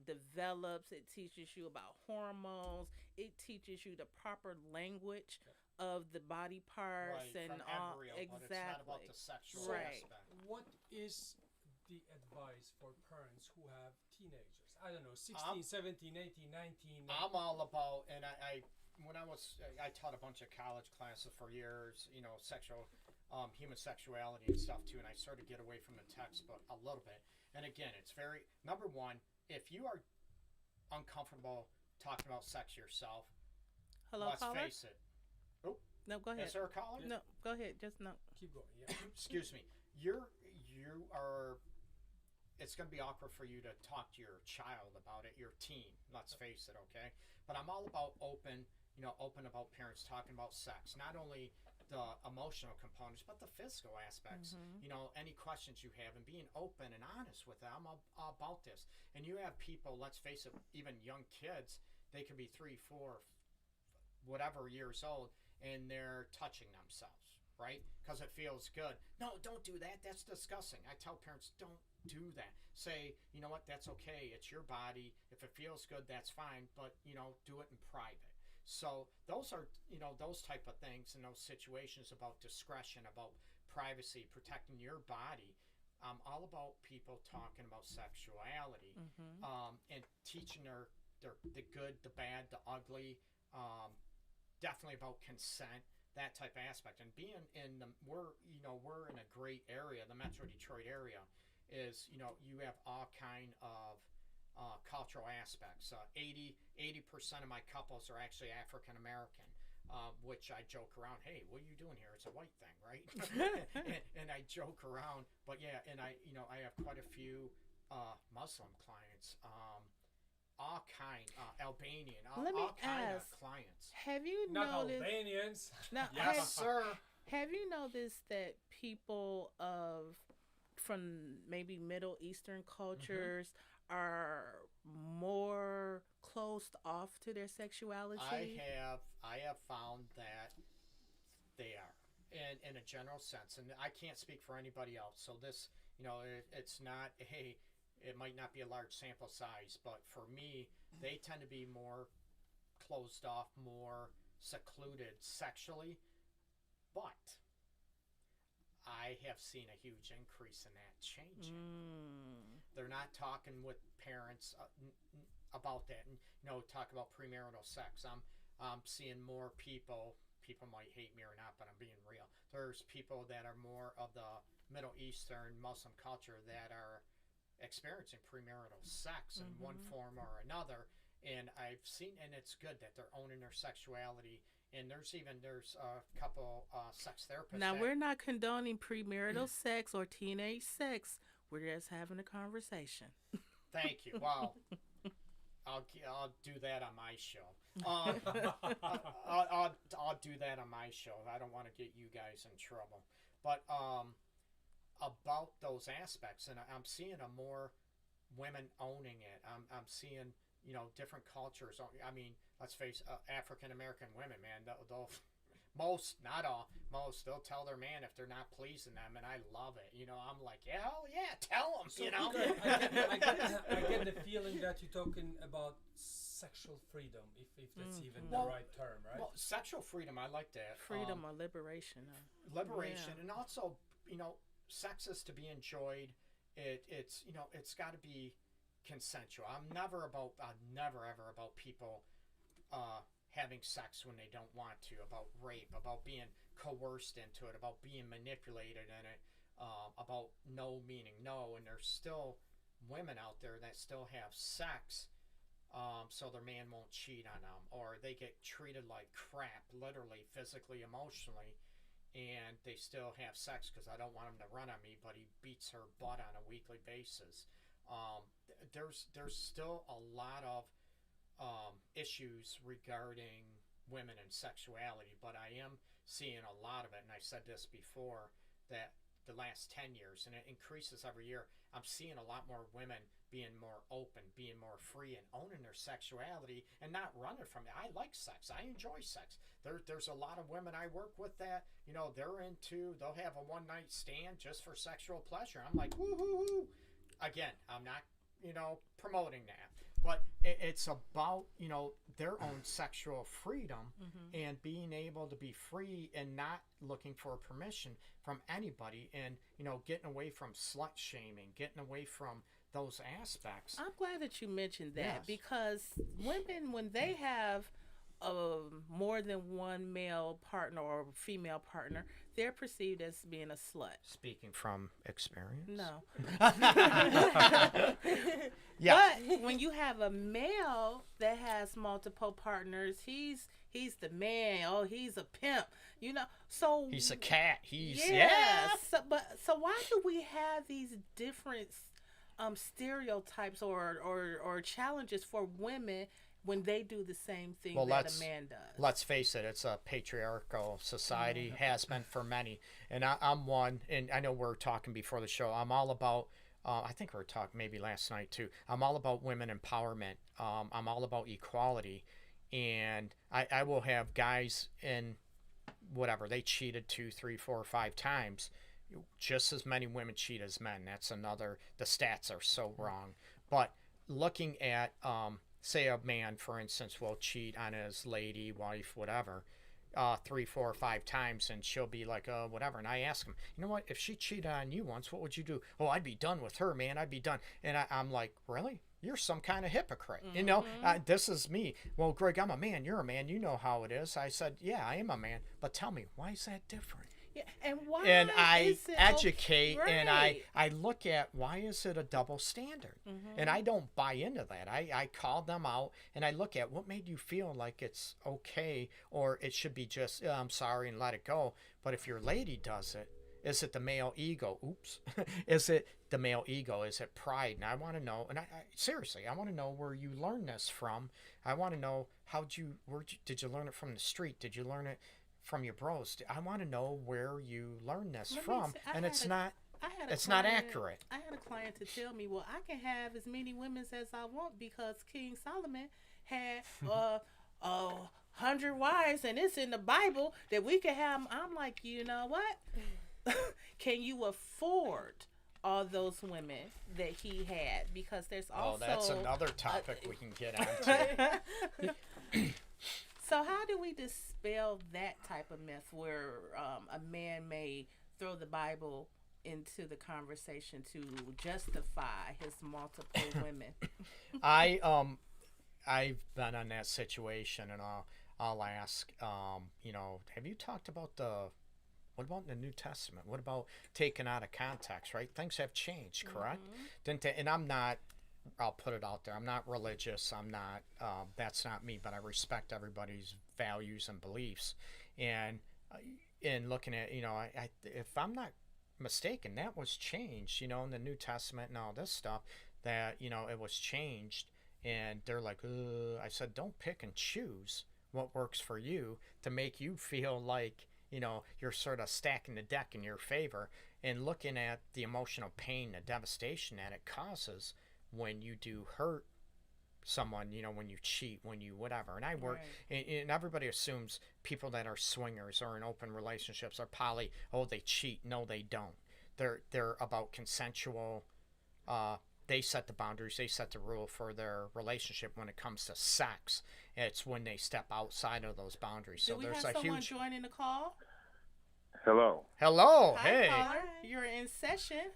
develops. It teaches you about hormones. It teaches you the proper language of the body parts Right, and from all. embryo, Exactly. but it's not about the sexual Right. aspect. What is the advice for parents who have teenagers? I don't know, 16, 17, 18, 19. I'm all about, and I when I taught a bunch of college classes for years, you know, sexual, human sexuality and stuff too, and I sort of get away from the textbook a little bit. And again, it's very, number one, if you are uncomfortable talking about sex yourself, Hello, let's caller. face it. No, go ahead. Is there a caller? No, go ahead. Just no. Keep going, yeah. Excuse me. You are. It's going to be awkward for you to talk to your child about it, your teen. Let's face it, okay? But I'm all about open about parents talking about sex, not only the emotional components, but the physical aspects. You know, any questions you have, and being open and honest with them about this. And you have people, let's face it, even young kids, they could be 3, 4, whatever years old, and they're touching themselves, right? Because it feels good. No, don't do that. That's disgusting. I tell parents, don't do that. Say, you know what, that's okay. It's your body. If it feels good, that's fine. But, you know, do it in private. So those are, you know, those type of things and those situations about discretion, about privacy, protecting your body. I'm all about people talking about sexuality and teaching the good, the bad, the ugly. Definitely about consent, that type of aspect. And being in we're in a great area, the Metro Detroit area is, you know, you have all kind of cultural aspects. 80% of my couples are actually African American, which I joke around, hey, what are you doing here? It's a white thing, right? and I joke around, but yeah, and I have quite a few Muslim clients, all kind, Albanian, Let me all kind of ask. clients. Have you Not noticed? Albanians. No, Yes, sir. have you noticed that people from maybe Middle Eastern cultures are more closed off to their sexuality? I have found that they are, in a general sense, and I can't speak for anybody else. So this, you know, it's not it might not be a large sample size, but for me, they tend to be more closed off, more secluded sexually. But I have seen a huge increase in that changing. They're not talking with parents about that, and talk about premarital sex. I'm seeing more people. People might hate me or not, but I'm being real. There's people that are more of the Middle Eastern Muslim culture that are experiencing premarital sex in one form or another, and I've seen, and it's good that they're owning their sexuality. And there's a couple sex therapists. Now, we're not condoning premarital sex or teenage sex. We're just having a conversation. Thank you. Wow. I'll do that on my show. I'll do that on my show. I don't want to get you guys in trouble. But about those aspects, and I'm seeing a more women owning it. I'm seeing, different cultures. I mean, let's face African American women, man. They'll most, not all, most, they'll tell their man if they're not pleasing them, and I love it. I'm like, yeah, hell yeah, tell them. So I get the feeling that you're talking about sexual freedom, if that's even the right term, right? Well, sexual freedom, I like that. Freedom or liberation. Liberation, Yeah. and also, sex is to be enjoyed. It's got to be consensual. I'm never ever about people having sex when they don't want to, about rape, about being coerced into it, about being manipulated in it, about no meaning no. And there's still women out there that still have sex so their man won't cheat on them, or they get treated like crap, literally, physically, emotionally, and they still have sex because I don't want him to run on me, but he beats her butt on a weekly basis. There's still a lot of issues regarding women and sexuality, but I am seeing a lot of it, and I said this before, that the last 10 years, and it increases every year. I'm seeing a lot more women being more open, being more free, and owning their sexuality and not running from it. I like sex. I enjoy sex. There's a lot of women I work with that, they'll have a one-night stand just for sexual pleasure. I'm like, woo-hoo-hoo. Again, I'm not, promoting that. But it's about, their own sexual freedom and being able to be free and not looking for permission from anybody and, getting away from slut shaming, getting away from those aspects. I'm glad that you mentioned that Yes. because women, when they have more than one male partner or female partner, they're perceived as being a slut. Speaking from experience? No. Yeah. But when you have a male that has multiple partners, he's the man. Oh, he's a pimp. So He's a cat. He's yeah. So why do we have these different stereotypes or challenges for women when they do the same thing that a man does? Let's face it, it's a patriarchal society, has been for many. And I'm one, and I know we're talking before the show, I'm all about, I think we were talking maybe last night too, I'm all about women empowerment. I'm all about equality. And I will have guys in whatever, they cheated 2, 3, 4, 5 times. Just as many women cheat as men. That's another, the stats are so wrong. But looking at, say a man, for instance, will cheat on his lady, wife, whatever, 3, 4, 5 times, and she'll be like, whatever. And I ask him, you know what, if she cheated on you once, what would you do? Oh, I'd be done with her, man. I'd be done. And I'm like, really? You're some kind of hypocrite. This is me. Well, Greg, I'm a man. You're a man. You know how it is. I said, yeah, I am a man. But tell me, why is that different? Yeah, and why? And I is it educate and I right? look at why is it a double standard? And I don't buy into that. I call them out and I look at what made you feel like it's okay or it should be just, I'm sorry and let it go. But if your lady does it, is it the male ego? Oops. Is it the male ego? Is it pride? And I want to know, and I seriously, I want to know where you learned this from. I want to know did you learn it from the street? Did you learn it from your bros? I want to know where you learned this from, and it's not accurate. I had a client to tell me, well, I can have as many women as I want because King Solomon had 100 wives, and it's in the Bible that we can have. I'm like, you know what? Can you afford all those women that he had? Because there's also that's another topic we can get onto. So how do we dispel that type of myth where a man may throw the Bible into the conversation to justify his multiple women? I've been in that situation, and I'll ask, have you talked about what about the New Testament? What about taken out of context, right? Things have changed, correct? And I'm not, I'll put it out there, I'm not religious, I'm not, that's not me, but I respect everybody's values and beliefs. And in looking at, if I'm not mistaken, that was changed, in the New Testament and all this stuff, that, it was changed. And they're like, I said, don't pick and choose what works for you to make you feel like, you're sort of stacking the deck in your favor, and looking at the emotional pain, the devastation that it causes when you do hurt someone, when you cheat, when you whatever. And I work, and everybody assumes people that are swingers or in open relationships are poly, they cheat. No, they don't. They're about consensual, they set the boundaries, they set the rule for their relationship. When it comes to sex, it's when they step outside of those boundaries. So Do we there's have a someone huge... joining the call? Hello. Hi, hey. Caller. You're in session.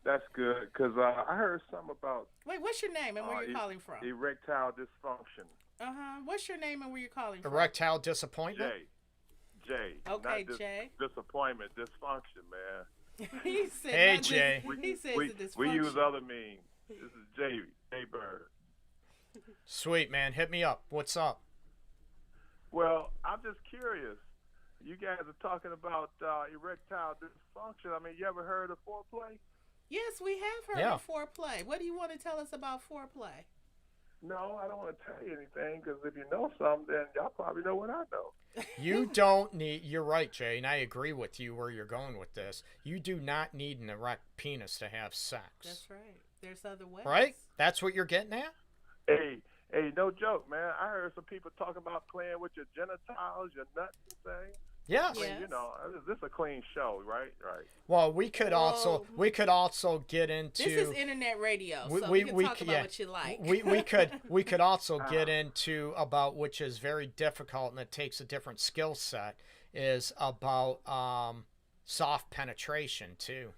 That's good, because I heard something about... Wait, what's your name and where you're calling from? Erectile dysfunction. What's your name and where you're calling from? Erectile disappointment? Jay. Okay, not Jay. Disappointment, dysfunction, man. He said, hey, Jay. He says we use other means. This is Jay Bird. Sweet, man. Hit me up. What's up? Well, I'm just curious. You guys are talking about erectile dysfunction. I mean, you ever heard of foreplay? Yes, we have heard of foreplay. What do you want to tell us about foreplay? No, I don't want to tell you anything because if you know something, then y'all probably know what I know. You don't need. You're right, Jay, and I agree with you where you're going with this. You do not need an erect penis to have sex. That's right. There's other ways. Right? That's what you're getting at. Hey, no joke, man. I heard some people talking about playing with your genitals, your nuts and things. Yes. I mean, Yes. you know, this is a clean show, right? Right. Well, we could also get into. This is internet radio, so we- you can we talk c- about yeah. what you like. we could also get into about, which is very difficult and it takes a different skill set, is about soft penetration too.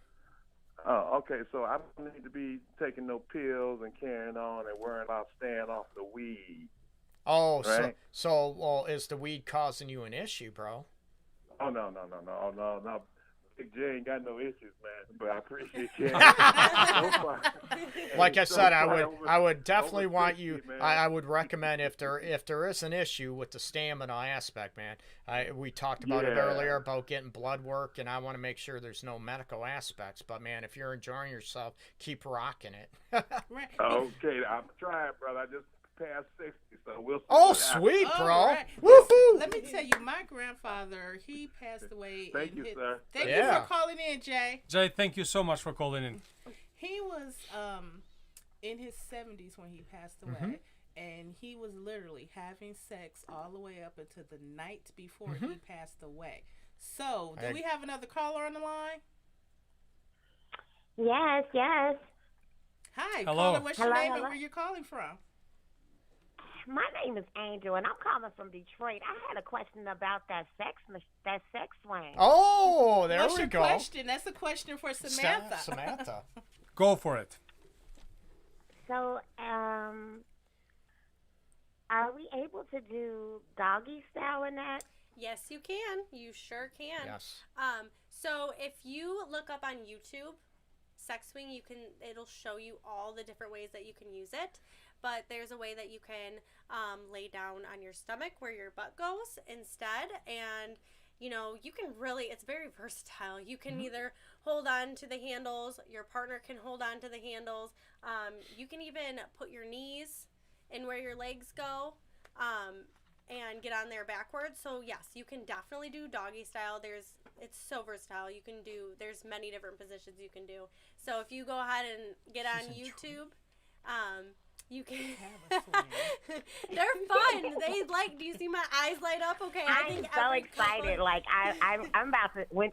Oh, okay. So I don't need to be taking no pills and carrying on and worrying about staying off the weed. Oh, Right. well, is the weed causing you an issue, bro? Oh, no. Big J ain't got no issues, man. But I appreciate you. So far. Like I So said, far, I would definitely want you. 60, man. I would recommend if there is an issue with the stamina aspect, man. We talked about it Yeah. earlier about getting blood work, and I want to make sure there's no medical aspects. But man, if you're enjoying yourself, keep rocking it. Right. Okay, I'm trying, brother. I just passed 60, so we'll see. Oh, what happens. sweet, All bro! right. Woohoo! Let me tell you, my grandfather, he passed away. Thank in you, his- sir. Thank Yeah. you for calling in, Jay. Jay, thank you so much for calling in. He was in his 70s when he passed away, and he was literally having sex all the way up until the night before he passed away. So, do we have another caller on the line? Yes, yes. Hi, Hello. caller. What's your Hello, name and hello. where you calling from? My name is Angel, and I'm calling from Detroit. I had a question about that sex swing. Oh, there What's we your go. question? That's a question for Samantha. Samantha. Go for it. So, are we able to do doggy style in that? Yes, you can. You sure can. Yes. So if you look up on YouTube, sex swing, it'll show you all the different ways that you can use it. But there's a way that you can lay down on your stomach where your butt goes instead, and you can really, it's very versatile. You can either hold on to the handles, your partner can hold on to the handles. You can even put your knees in where your legs go. And get on there backwards. So yes, you can definitely do doggy style. It's so versatile. There's many different positions you can do. So if you go ahead and get on YouTube, you can. They're fun. Do you see my eyes light up? Okay, I'm so every excited. couple- Like I'm about to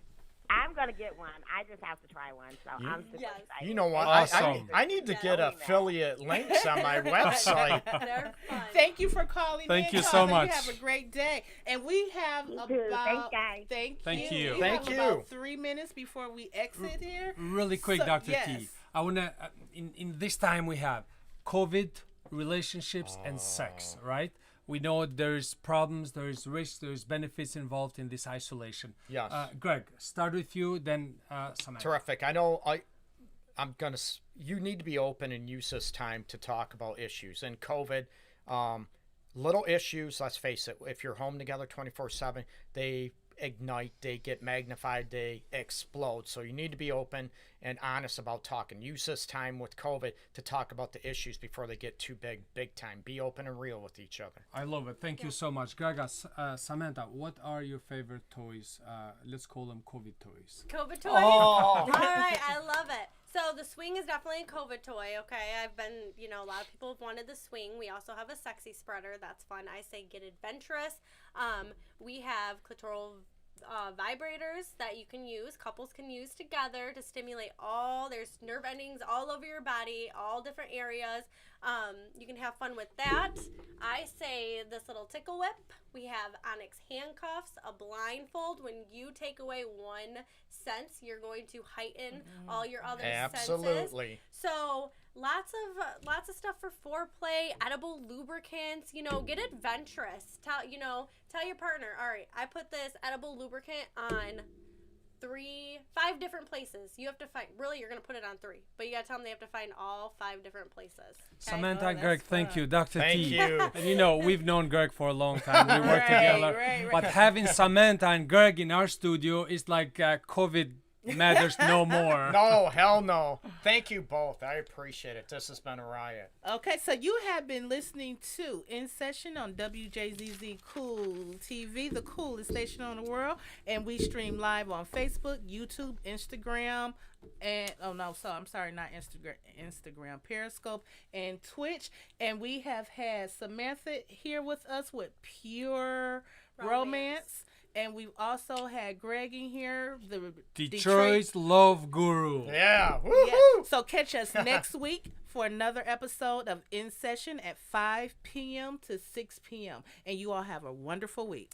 I'm gonna get one. I just have to try one. So I'm super Yes. excited. You know what? Awesome. I need to Yeah. get affiliate links on my website. They're fun. Thank you for calling. Thank in, you so caller. much. You have a great day. And we have You about too. Thanks, guys. Thank you. We Thank have you. about 3 minutes before we exit here. Really quick, So, Dr. yes. T. I wanna in this time we have COVID, relationships, and sex. Right? We know there's problems, there's risks, there's benefits involved in this isolation. Yes. Greg, start with you, then Samantha. Terrific. I know you need to be open and use this time to talk about issues. And COVID, little issues, let's face it, if you're home together 24/7, they ignite, they get magnified, they explode. So you need to be open and honest about talking. Use this time with COVID to talk about the issues before they get too big time. Be open and real with each other. I love it. Thank you so much. Greg, Samantha, what are your favorite toys? Let's call them COVID toys. COVID toy. Oh. All right, I love it. So the swing is definitely a COVID toy, okay? A lot of people have wanted the swing. We also have a sexy spreader. That's fun. I say get adventurous. We have clitoral vibrators that you can use, couples can use together to stimulate there's nerve endings all over your body, all different areas. You can have fun with that. I say this little tickle whip. We have Onyx handcuffs, a blindfold. When you take away one sense, you're going to heighten all your other senses. Absolutely. So lots of stuff for foreplay, edible lubricants. Get adventurous. Tell your partner, all right, I put this edible lubricant on 5 different places. You have to find. Really, you're gonna put it on 3, but you gotta tell them they have to find all 5 different places. Okay? Samantha, Oh, Greg, that's thank fun. you. Dr. Thank T. you. And we've known Greg for a long time. We work Right, together. right. But having Samantha and Greg in our studio is like COVID matters no more. No, hell no. Thank you both. I appreciate it. This has been a riot. Okay, so you have been listening to In Session on WJZZ Cool TV, the coolest station on the world, and we stream live on Facebook, YouTube, Instagram, and not Instagram, Periscope, and Twitch. And we have had Samantha here with us with Pure Romance. And we've also had Greg in here, the Detroit's Love Guru. Yeah. Woo-hoo. Yeah. So catch us next week for another episode of In Session at 5 p.m. to 6 p.m. And you all have a wonderful week.